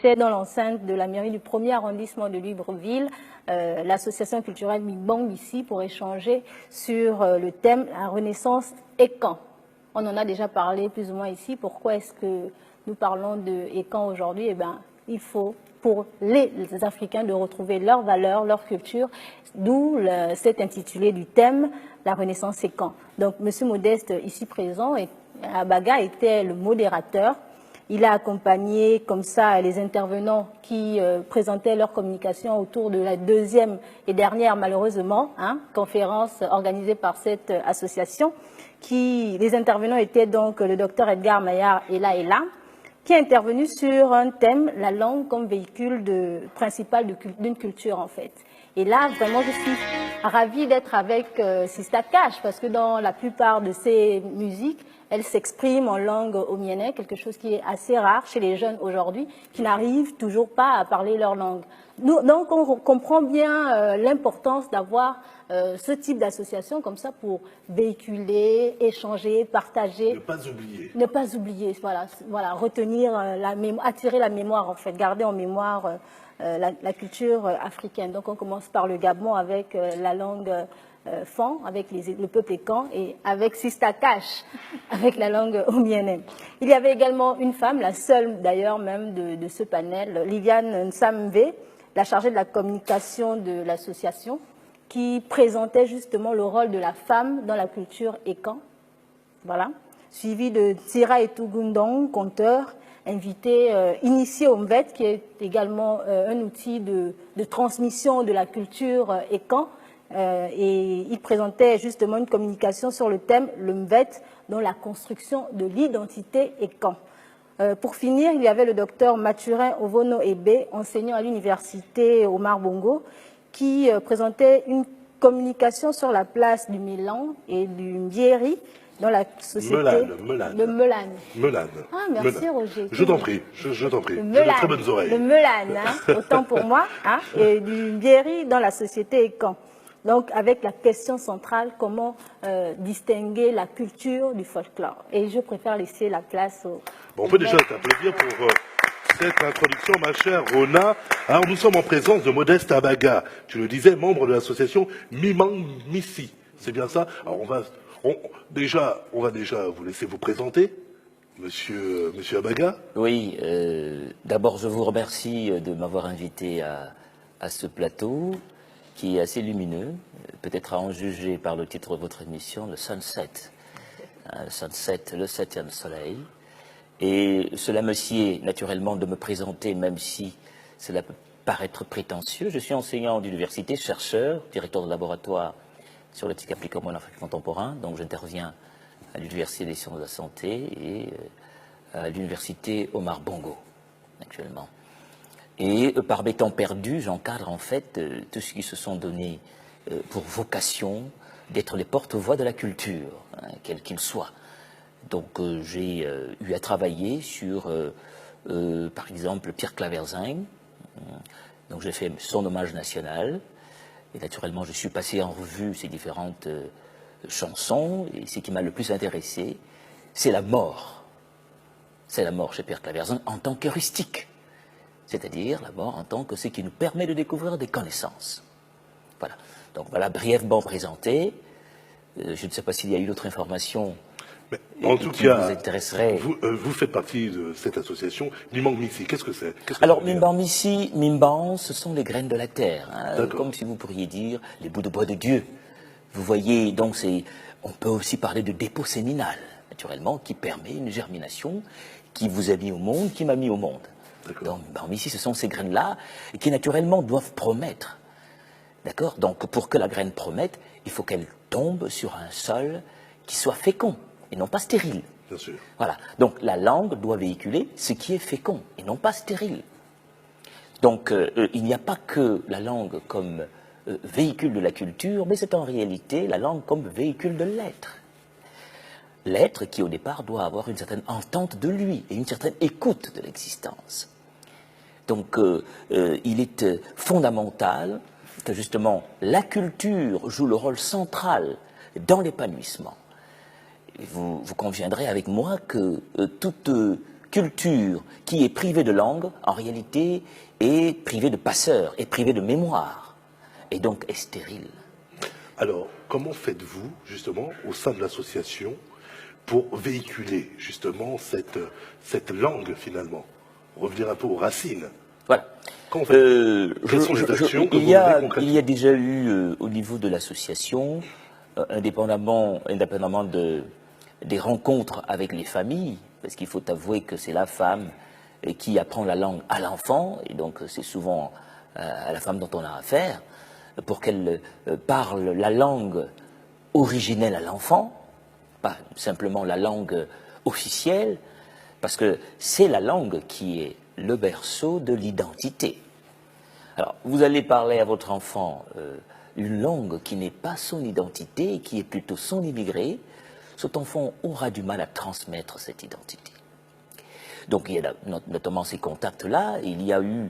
C'est dans l'enceinte de la mairie du 1er arrondissement de Libreville, l'association culturelle Mimbang ici pour échanger sur le thème « La Renaissance et quand ». On en a déjà parlé plus ou moins ici. Pourquoi est-ce que nous parlons de « et quand » aujourd'hui? Eh bien, il faut pour les Africains de retrouver leurs valeurs, leur culture, d'où cet intitulé du thème « La Renaissance et quand ». Donc, M. Modeste, ici présent, Abaga, était le modérateur. Il a accompagné comme ça les intervenants qui présentaient leur communication autour de la deuxième et dernière, malheureusement, conférence organisée par cette association. Les intervenants étaient donc le docteur Edgar Maillard et là, qui est intervenu sur un thème, la langue comme véhicule principal d'une culture en fait. Et là, vraiment, je suis ravie d'être avec Sista Cash parce que dans la plupart de ses musiques, elle s'exprime en langue omienais, quelque chose qui est assez rare chez les jeunes aujourd'hui, qui n'arrivent toujours pas à parler leur langue. Donc, on comprend bien l'importance d'avoir ce type d'association comme ça pour véhiculer, échanger, partager. Ne pas oublier. Ne pas oublier, voilà, retenir attirer la mémoire en fait, garder en mémoire la culture africaine. Donc on commence par le Gabon avec la langue Fan, avec le peuple Ekan, et avec Sista Cash, avec la langue omienais. Il y avait également une femme, la seule d'ailleurs même de ce panel, Liliane Nsamve, la chargée de la communication de l'association, qui présentait justement le rôle de la femme dans la culture Ekan. Voilà. Suivi de Tira Etugundong, conteur, invité, initié au MVET, qui est également un outil de transmission de la culture Ekan. Et il présentait justement une communication sur le thème, le MVET, dans la construction de l'identité Ekan. Pour finir, il y avait le docteur Mathurin Ovono Ebe, enseignant à l'université Omar Bongo, qui présentait une communication sur la place du Mélan et du Mbieri dans la société de Melane. Ah, merci Roger. Je t'en prie, je t'en prie. J'ai de très bonnes oreilles. Le Melane, autant pour moi, et du Mbieri dans la société Ekan. Donc, avec la question centrale, comment distinguer la culture du folklore. Et je préfère laisser la place au... Bon, on peut déjà t'applaudir pour cette introduction, ma chère Rona. Alors, nous sommes en présence de Modeste Abaga. Tu le disais, membre de l'association Mimang Missi. C'est bien ça? Alors, on va déjà vous laisser vous présenter. Monsieur Abaga. Oui, d'abord, je vous remercie de m'avoir invité à ce plateau, qui est assez lumineux, peut-être à en juger par le titre de votre émission, le Sunset. Le Sunset, le septième soleil. Et cela me sied naturellement de me présenter, même si cela peut paraître prétentieux. Je suis enseignant d'université, chercheur, directeur de laboratoire sur l'éthique appliquée au monde africain contemporain. Donc j'interviens à l'Université des sciences de la santé et à l'Université Omar Bongo, actuellement. Et par mes temps perdus, j'encadre en fait tous ceux qui se sont donnés pour vocation d'être les porte-voix de la culture, quel qu'il soit. Donc j'ai eu à travailler sur, par exemple, Pierre Claverzingue. Donc j'ai fait son hommage national. Et naturellement, je suis passé en revue ces différentes chansons. Et ce qui m'a le plus intéressé, c'est la mort. C'est la mort chez Pierre Claverzingue en tant qu'heuristique. C'est-à-dire la mort en tant que ce qui nous permet de découvrir des connaissances. Voilà. Donc voilà, brièvement présenté. Je ne sais pas s'il y a eu d'autres informations. Mais en tout cas, vous intéresserait. Vous faites partie de cette association Mimang Missi. Qu'est-ce que c'est? Alors, Mimban Missi, Mimban, ce sont les graines de la terre. Comme si vous pourriez dire les bouts de bois de Dieu. Vous voyez, donc on peut aussi parler de dépôt séminal, naturellement, qui permet une germination qui vous a mis au monde, qui m'a mis au monde. Donc, Mimban Missi, ce sont ces graines-là qui, naturellement, doivent promettre. D'accord? Donc, pour que la graine promette, il faut qu'elle tombe sur un sol qui soit fécond et non pas stérile. Bien sûr. Voilà. Donc la langue doit véhiculer ce qui est fécond et non pas stérile. Donc il n'y a pas que la langue comme véhicule de la culture, mais c'est en réalité la langue comme véhicule de l'être. L'être qui au départ doit avoir une certaine entente de lui et une certaine écoute de l'existence. Donc il est fondamental que justement la culture joue le rôle central dans l'épanouissement. Vous conviendrez avec moi que toute culture qui est privée de langue, en réalité, est privée de passeur, est privée de mémoire, et donc est stérile. Alors, comment faites-vous, justement, au sein de l'association, pour véhiculer, justement, cette langue, finalement? Revenir un peu aux racines. Voilà. Comment faites-vous? Quelles sont les actions que vous menez concrètement? Il y a déjà eu, au niveau de l'association, indépendamment des rencontres avec les familles, parce qu'il faut avouer que c'est la femme qui apprend la langue à l'enfant, et donc c'est souvent à la femme dont on a affaire, pour qu'elle parle la langue originelle à l'enfant, pas simplement la langue officielle, parce que c'est la langue qui est le berceau de l'identité. Alors, vous allez parler à votre enfant une langue qui n'est pas son identité, qui est plutôt son immigré, cet enfant aura du mal à transmettre cette identité. Donc, il y a notamment ces contacts-là. Il y a eu,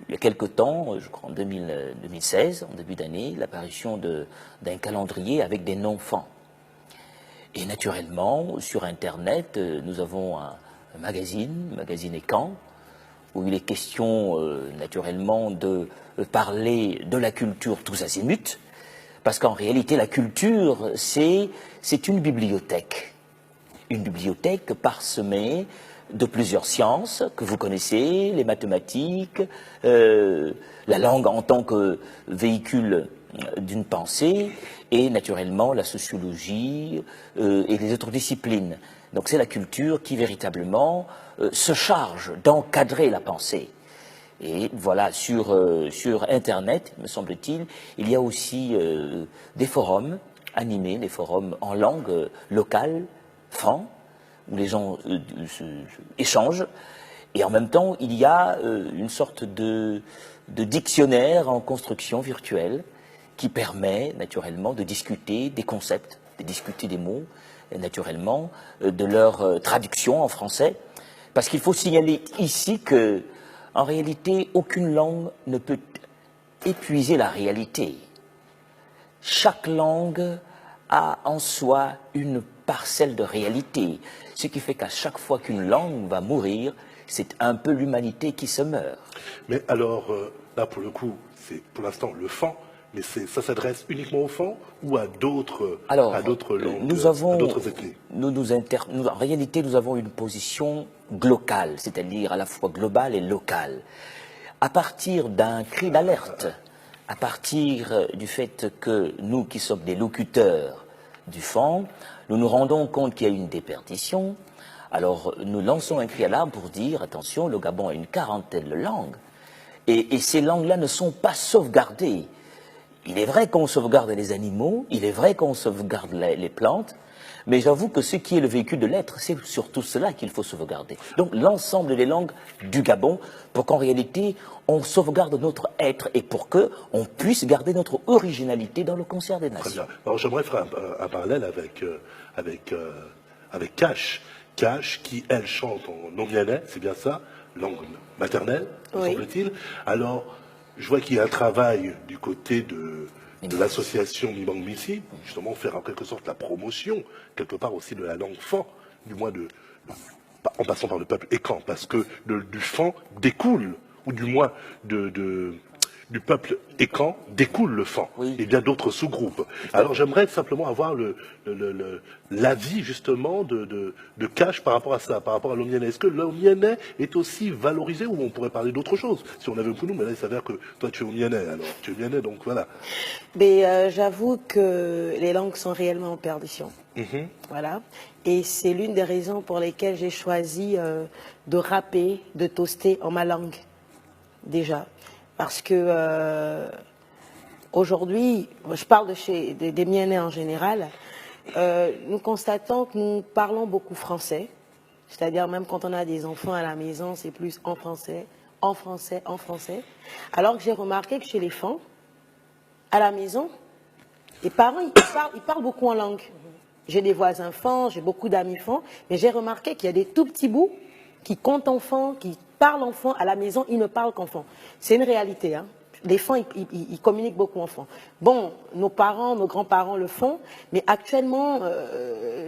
il y a quelque temps, je crois en 2016, en début d'année, l'apparition d'un calendrier avec des noms-enfants. Et naturellement, sur Internet, nous avons un magazine Écan, où il est question, naturellement, de parler de la culture tous azimuts, parce qu'en réalité, la culture, c'est une bibliothèque parsemée de plusieurs sciences que vous connaissez, les mathématiques, la langue en tant que véhicule d'une pensée, et naturellement la sociologie et les autres disciplines. Donc c'est la culture qui véritablement se charge d'encadrer la pensée. Et voilà, sur Internet, me semble-t-il, il y a aussi des forums animés, des forums en langue locale, franc, où les gens échangent. Et en même temps, il y a une sorte de dictionnaire en construction virtuelle qui permet naturellement de discuter des concepts, de discuter des mots, et naturellement de leur traduction en français. Parce qu'il faut signaler ici que, en réalité, aucune langue ne peut épuiser la réalité. Chaque langue a en soi une parcelle de réalité, ce qui fait qu'à chaque fois qu'une langue va mourir, c'est un peu l'humanité qui se meurt. Mais alors, là, pour le coup, c'est pour l'instant le fan, mais ça s'adresse uniquement aux fans ou à d'autres langues, à d'autres ethnies? En réalité, nous avons une position globale, c'est-à-dire à la fois globale et locale. À partir d'un cri d'alerte, à partir du fait que nous qui sommes des locuteurs du fan, nous nous rendons compte qu'il y a une déperdition. Alors nous lançons un cri à l'arbre pour dire, attention, le Gabon a une quarantaine de langues, et ces langues-là ne sont pas sauvegardées. Il est vrai qu'on sauvegarde les animaux, il est vrai qu'on sauvegarde les plantes, mais j'avoue que ce qui est le véhicule de l'être, c'est surtout cela qu'il faut sauvegarder. Donc l'ensemble des langues du Gabon, pour qu'en réalité, on sauvegarde notre être et pour qu'on puisse garder notre originalité dans le concert des nations. Très bien. Alors j'aimerais faire un parallèle avec Cash. Cash, qui, elle, chante en omianais, c'est bien ça, langue maternelle, me semble-t-il. Alors, je vois qu'il y a un travail du côté de l'association Mimang Missi, justement faire en quelque sorte la promotion, quelque part aussi de la langue fan, du moins en passant par le peuple écan, parce que du fan découle, ou du moins du peuple écan découle le fan, et bien d'autres sous-groupes. Alors j'aimerais simplement avoir l'avis justement de Cash par rapport à ça, par rapport à l'omianais. Est-ce que l'omianais est aussi valorisé, ou on pourrait parler d'autre chose si on avait pour nous, mais là il s'avère que toi tu es omianais, alors tu es omianais, donc voilà. Mais j'avoue que les langues sont réellement en perdition. Voilà. Et c'est l'une des raisons pour lesquelles j'ai choisi de rapper, de toaster en ma langue, déjà. Parce que aujourd'hui, je parle des Mienais en général, nous constatons que nous parlons beaucoup français. C'est-à-dire même quand on a des enfants à la maison, c'est plus en français, en français, en français. Alors que j'ai remarqué que chez les fans, à la maison, les parents, ils parlent beaucoup en langue. J'ai des voisins fans, j'ai beaucoup d'amis fans, mais j'ai remarqué qu'il y a des tout petits bouts qui comptent enfants, qui parlent enfants. À la maison, ils ne parlent qu'enfants. C'est une réalité, hein. les fans, ils communiquent beaucoup en fond. Bon, nos parents, nos grands-parents le font, mais actuellement,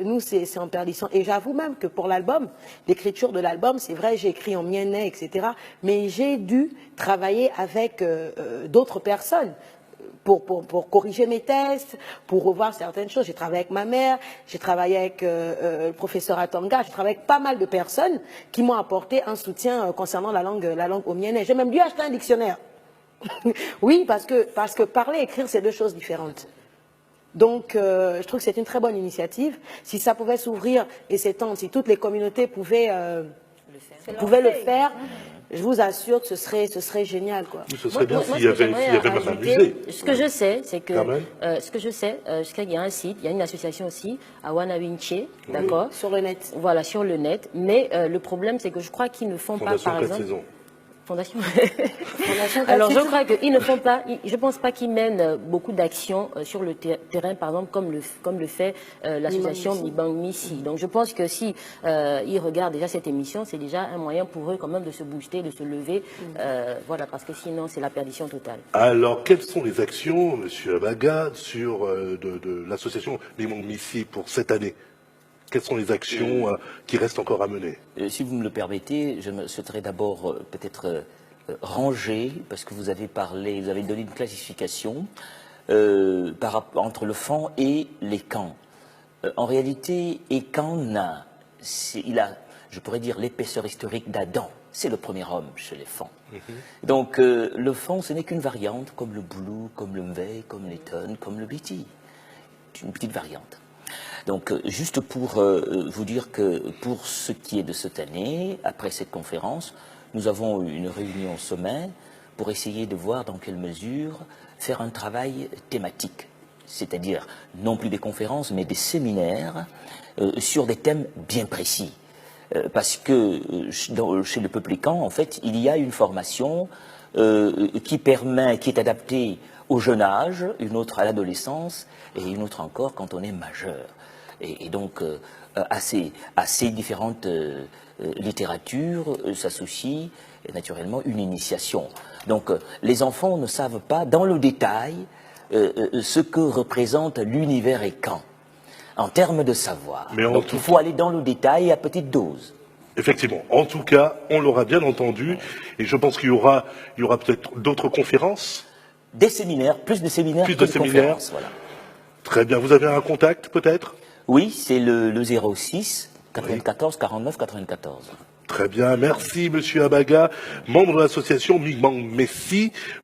nous, c'est en perdition. Et j'avoue même que pour l'album, l'écriture de l'album, c'est vrai, j'ai écrit en miennet, etc. Mais j'ai dû travailler avec d'autres personnes. Pour corriger mes tests, pour revoir certaines choses. J'ai travaillé avec ma mère, j'ai travaillé avec le professeur Atanga, j'ai travaillé avec pas mal de personnes qui m'ont apporté un soutien concernant la langue omienais. J'ai même dû acheter un dictionnaire. Oui, parce que parler et écrire, c'est deux choses différentes. Donc, je trouve que c'est une très bonne initiative. Si ça pouvait s'ouvrir et s'étendre, si toutes les communautés pouvaient le faire, je vous assure que ce serait génial, quoi. Ce serait bien s'il y avait même un musée. Ce que je sais, c'est que je sais qu'il y a un site, il y a une association aussi à Wanawinche, d'accord, Sur le net. voilà, sur le net. Mais le problème, c'est que je crois qu'ils ne font pas, par exemple. Fondation. Alors je crois qu'ils ne font pas, je pense pas qu'ils mènent beaucoup d'actions sur le terrain, par exemple, comme le fait l'association Mibang Missi. Donc je pense que si ils regardent déjà cette émission, c'est déjà un moyen pour eux quand même de se booster, de se lever, voilà, parce que sinon c'est la perdition totale. Alors quelles sont les actions, Monsieur Abaga, sur de l'association Mibang Missi pour cette année? Quelles sont les actions qui restent encore à mener? Si vous me le permettez, je me souhaiterais d'abord peut-être ranger, parce que vous avez donné une classification entre le fan et les camps. En réalité, Ekan je pourrais dire, l'épaisseur historique d'Adam. C'est le premier homme chez les fans. Donc le fan, ce n'est qu'une variante, comme le Boulou, comme le Mvei, comme l'Eton, comme le Biti. Une petite variante. Donc, juste pour vous dire que pour ce qui est de cette année, après cette conférence, nous avons une réunion au sommet pour essayer de voir dans quelle mesure faire un travail thématique, c'est-à-dire non plus des conférences, mais des séminaires sur des thèmes bien précis. Parce que chez le Peuplican, en fait, il y a une formation qui est adaptée au jeune âge, une autre à l'adolescence et une autre encore quand on est majeur. Et donc, à ces différentes littératures s'associe naturellement une initiation. Donc, les enfants ne savent pas dans le détail ce que représente l'univers Ekan en termes de savoir. Donc, il faut aller dans le détail à petite dose. Effectivement. En tout cas, on l'aura bien entendu. Et je pense qu'il y aura peut-être d'autres conférences. Des séminaires, plus de séminaires que de conférences. Voilà. Très bien. Vous avez un contact, peut-être? Oui, c'est le 06 94 49 94. Très bien. Merci, Monsieur Abaga, membre de l'association Mibang Missi.